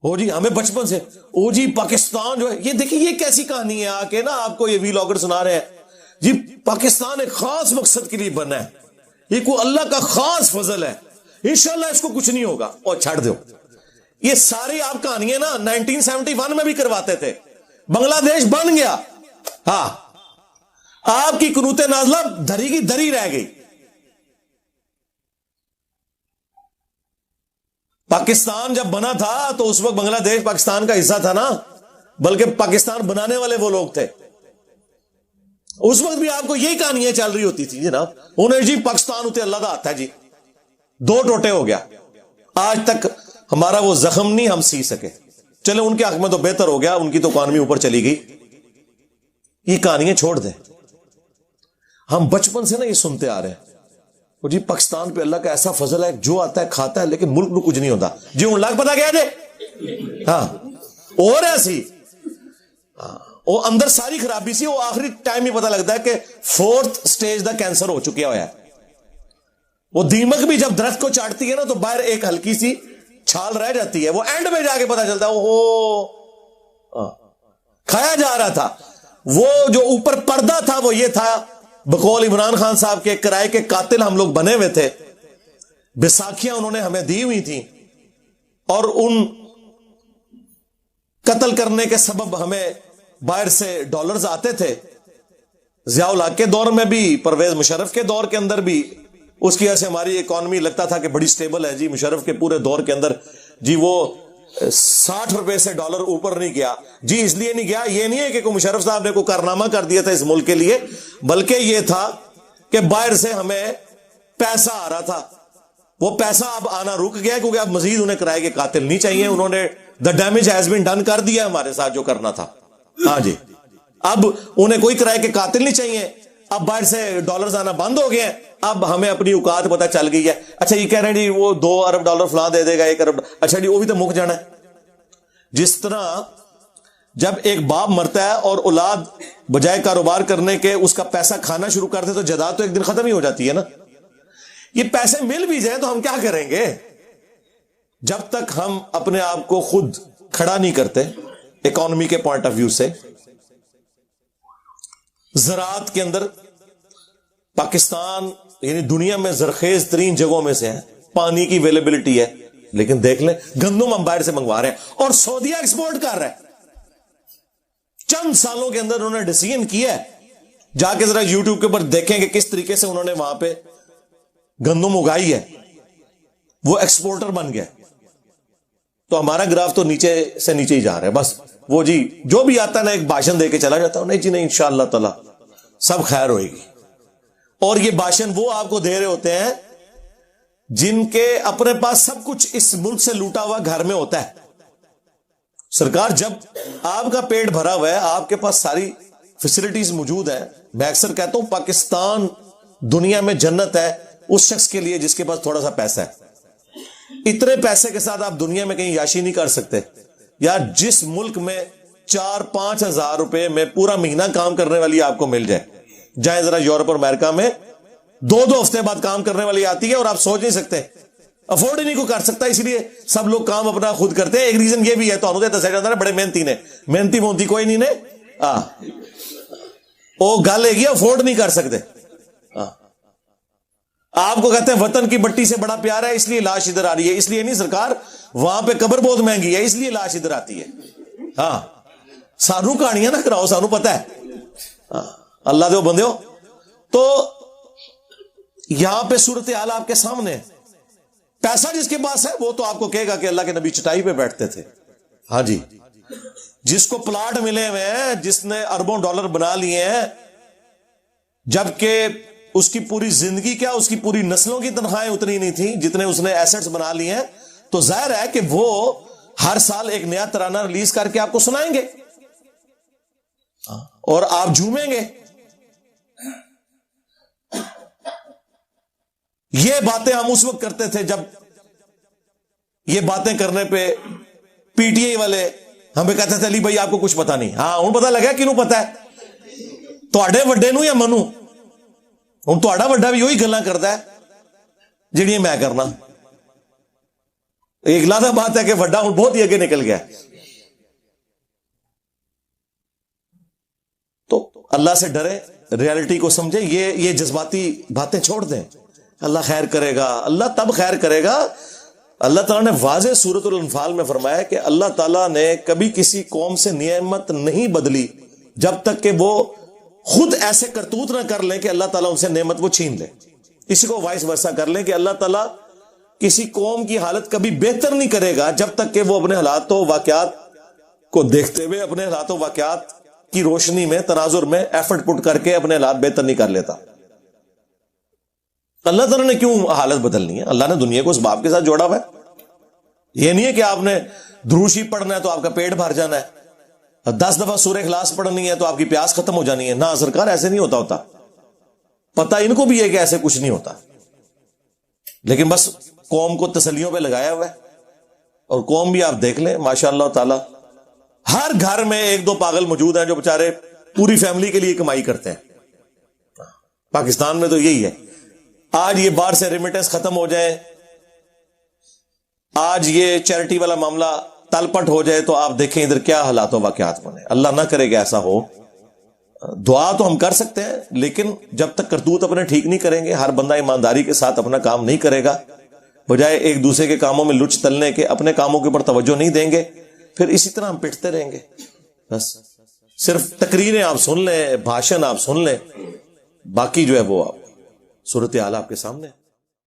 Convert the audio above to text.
او جی ہمیں بچپن سے او جی پاکستان جو ہے، یہ دیکھیں یہ کیسی کہانی ہے، آ کے نا آپ کو یہ وی لاگر سنا رہے ہیں جی پاکستان ایک خاص مقصد کے لیے بنا ہے، یہ کوئی اللہ کا خاص فضل ہے، انشاءاللہ اس کو کچھ نہیں ہوگا، اور چھڑ دو یہ ساری آپ کہانیاں نا 1971 میں بھی کرواتے تھے، بنگلہ دیش بن گیا، ہاں آپ کی قنوت نازلہ دھری کی دھری رہ گئی۔ پاکستان جب بنا تھا تو اس وقت بنگلہ دیش پاکستان کا حصہ تھا نا، بلکہ پاکستان بنانے والے وہ لوگ تھے، اس وقت بھی آپ کو یہی کہانیاں چل رہی ہوتی تھی جناب، انہیں جی پاکستان ہوتے اللہ دا ہاتھ ہے جی، دو ٹوٹے ہو گیا، آج تک ہمارا وہ زخم نہیں ہم سی سکے، چلے ان کے حق میں تو بہتر ہو گیا، ان کی تو اکانومی اوپر چلی گئی، یہ کہانیاں چھوڑ دیں، ہم بچپن سے نا یہ سنتے آ رہے ہیں جی پاکستان پہ اللہ کا ایسا فضل ہے، جو آتا ہے کھاتا ہے لیکن ملک میں کچھ نہیں ہوتا جی، ان لاکھ پتا گیا جی، ہاں اور ایسی وہ اندر ساری خرابی سی، وہ آخری ٹائم ہی پتا لگتا ہے کہ 4th سٹیج دا کینسر ہو چکیا ہوا ہے، وہ دیمک بھی جب درخت کو چاٹتی ہے نا تو باہر ایک ہلکی سی چھال رہ جاتی ہے، وہ اینڈ میں جا کے پتا چلتا ہے اوہو کھایا جا رہا تھا، وہ جو اوپر پردہ تھا وہ یہ تھا، بقول عمران خان صاحب کے کرائے کے قاتل ہم لوگ بنے ہوئے تھے، بیساکھیاں انہوں نے ہمیں دی ہوئی تھی، اور ان قتل کرنے کے سبب ہمیں باہر سے ڈالرز آتے تھے، ضیاء الحق کے دور میں بھی، پرویز مشرف کے دور کے اندر بھی، اس کی وجہ سے ہماری اکانومی لگتا تھا کہ بڑی سٹیبل ہے جی، مشرف کے پورے دور کے اندر جی وہ 60 روپے سے ڈالر اوپر نہیں گیا جی، اس لیے نہیں گیا، یہ نہیں ہے کہ کوئی مشرف صاحب نے کوئی کارنامہ کر دیا تھا اس ملک کے لیے، بلکہ یہ تھا کہ باہر سے ہمیں پیسہ آ رہا تھا، وہ پیسہ اب آنا رک گیا کیونکہ اب مزید انہیں کرائے کے قاتل نہیں چاہیے، انہوں نے the damage has been done کر دیا ہمارے ساتھ جو کرنا تھا، ہاں جی اب انہیں کوئی کرائے کے قاتل نہیں چاہیے، اب باہر سے ڈالرز آنا بند ہو گئے ہیں، اب ہمیں اپنی اوقات پتہ چل گئی ہے، اچھا یہ کہہ رہے ہیں جی وہ 2 ارب ڈالر فلاں دے دے گا، 1 ارب، اچھا جی وہ بھی تو مک جانا ہے، جس طرح جب ایک باپ مرتا ہے اور اولاد بجائے کاروبار کرنے کے اس کا پیسہ کھانا شروع کرتے تو جائیداد تو ایک دن ختم ہی ہو جاتی ہے نا، یہ پیسے مل بھی جائیں تو ہم کیا کریں گے جب تک ہم اپنے آپ کو خود کھڑا نہیں کرتے اکانومی کے پوائنٹ آف ویو سے۔ زراعت کے اندر پاکستان یعنی دنیا میں زرخیز ترین جگہوں میں سے ہے، پانی کی اویلیبلٹی ہے، لیکن دیکھ لیں گندم ہم باہر سے منگوا رہے ہیں اور سعودیہ ایکسپورٹ کر رہا ہے، چند سالوں کے اندر انہوں نے ڈیسیژن کیا ہے، جا کے ذرا یوٹیوب کے اوپر دیکھیں کہ کس طریقے سے انہوں نے وہاں پہ گندم اگائی ہے، وہ ایکسپورٹر بن گیا، تو ہمارا گراف تو نیچے سے نیچے ہی جا رہا ہے، بس وہ جی جو بھی آتا ہے نا ایک بھاشن دے کے چلا جاتا ہے، نہیں جی نہیں انشاءاللہ تعالی سب خیر ہوئے گی، اور یہ بھاشن وہ آپ کو دے رہے ہوتے ہیں جن کے اپنے پاس سب کچھ اس ملک سے لوٹا ہوا گھر میں ہوتا ہے۔ سرکار جب آپ کا پیٹ بھرا ہوا ہے، آپ کے پاس ساری فیسلٹیز موجود ہیں، میں اکثر کہتا ہوں پاکستان دنیا میں جنت ہے اس شخص کے لیے جس کے پاس تھوڑا سا پیسہ ہے، اتنے پیسے کے ساتھ آپ دنیا میں کہیں یاشی نہیں کر سکتے، یا جس ملک میں 4-5 ہزار روپے میں پورا مہینہ کام کرنے والی آپ کو مل جائے، جائیں ذرا یورپ اور امریکہ میں 2 ہفتے بعد کام کرنے والی آتی ہے اور آپ سوچ نہیں سکتے، افورڈ ہی نہیں کو کر سکتا، اس لیے سب لوگ کام اپنا خود کرتے ہیں۔ ایک ریزن یہ بھی ہے، تو دسیا جاتا ہے بڑے محنتی نے، محنتی مونتی کوئی نہیں نے، وہ گل ہے افورڈ نہیں کر سکتے، آپ کو کہتے ہیں وطن کی مٹی سے بڑا پیار ہے اس لیے لاش ادھر آ رہی ہے، اس لیے نہیں سرکار وہاں پہ قبر بہت مہنگی ہے اس لیے لاش ادھر آتی ہے، ہاں سانو کہانیاں نہ کراؤ، سانو پتا ہے، اللہ دے بندے ہو۔ تو یہاں پہ صورتحال آپ کے سامنے، پیسہ جس کے پاس ہے وہ تو آپ کو کہے گا کہ اللہ کے نبی چٹائی پہ بیٹھتے تھے، ہاں جی، جس کو پلاٹ ملے ہوئے ہیں، جس نے اربوں ڈالر بنا لیے ہیں، جبکہ اس کی پوری زندگی کیا اس کی پوری نسلوں کی تنخواہیں اتنی نہیں تھی جتنے اس نے ایسٹس بنا لیے ہیں، تو ظاہر ہے کہ وہ ہر سال ایک نیا ترانہ ریلیز کر کے آپ کو سنائیں گے اور آپ جھومیں گے۔ یہ باتیں ہم اس وقت کرتے تھے جب یہ باتیں کرنے پہ پی ٹی آئی والے ہمیں کہتے تھے علی بھائی آپ کو کچھ پتا نہیں، ہاں ہوں پتا لگا کنوں پتا ہے، تواڈے وڈے نو یا منو، ہوں تواڈا وڈا بھی وہی گلاں کردا ہے جڑیاں میں کرنا، ایک لادہ بات ہے کہ وڈا ہوں بہت ہی آگے نکل گیا. تو اللہ سے ڈرے, ریالٹی کو سمجھے, یہ جذباتی باتیں چھوڑ دیں. اللہ خیر کرے گا, اللہ تب خیر کرے گا. اللہ تعالیٰ نے واضح سورۃ الانفال میں فرمایا کہ اللہ تعالیٰ نے کبھی کسی قوم سے نعمت نہیں بدلی جب تک کہ وہ خود ایسے کرتوت نہ کر لیں کہ اللہ تعالیٰ ان سے نعمت وہ چھین لے. اسی کو وائس ورسا کر لیں کہ اللہ تعالیٰ کسی قوم کی حالت کبھی بہتر نہیں کرے گا جب تک کہ وہ اپنے حالات و واقعات کو دیکھتے ہوئے اپنے حالات و واقعات کی روشنی میں تناظر میں ایفرٹ پٹ کر کے اپنے حالات بہتر نہیں کر لیتا. اللہ تعالیٰ نے کیوں حالت بدلنی ہے؟ اللہ نے دنیا کو اس باپ کے ساتھ جوڑا ہوا ہے. یہ نہیں ہے کہ آپ نے دروشی پڑھنا ہے تو آپ کا پیٹ بھر جانا ہے, 10 دفعہ سورہ اخلاص پڑھنی ہے تو آپ کی پیاس ختم ہو جانی ہے. نہ سرکار, ایسے نہیں ہوتا. پتہ ان کو بھی ہے کہ ایسے کچھ نہیں ہوتا, لیکن بس قوم کو تسلیوں پہ لگایا ہوا ہے. اور قوم بھی آپ دیکھ لیں ماشاء اللہ تعالی, ہر گھر میں 1-2 پاگل موجود ہیں جو بیچارے پوری فیملی کے لیے کمائی کرتے ہیں. پاکستان میں تو یہی ہے. آج یہ باہر سے ریمیٹنس ختم ہو جائے, آج یہ چیریٹی والا معاملہ تل پٹ ہو جائے, تو آپ دیکھیں ادھر کیا حالات و واقعات بنے. اللہ نہ کرے کہ ایسا ہو. دعا تو ہم کر سکتے ہیں, لیکن جب تک کرتوت اپنے ٹھیک نہیں کریں گے, ہر بندہ ایمانداری کے ساتھ اپنا کام نہیں کرے گا, بجائے ایک دوسرے کے کاموں میں لچ تلنے کے اپنے کاموں کے اوپر توجہ نہیں دیں گے, پھر اسی طرح ہم پٹتے رہیں گے. بس صرف تقریریں آپ سن لیں, بھاشن آپ سن لیں, باقی جو ہے وہ آپ صورتحال آپ کے سامنے.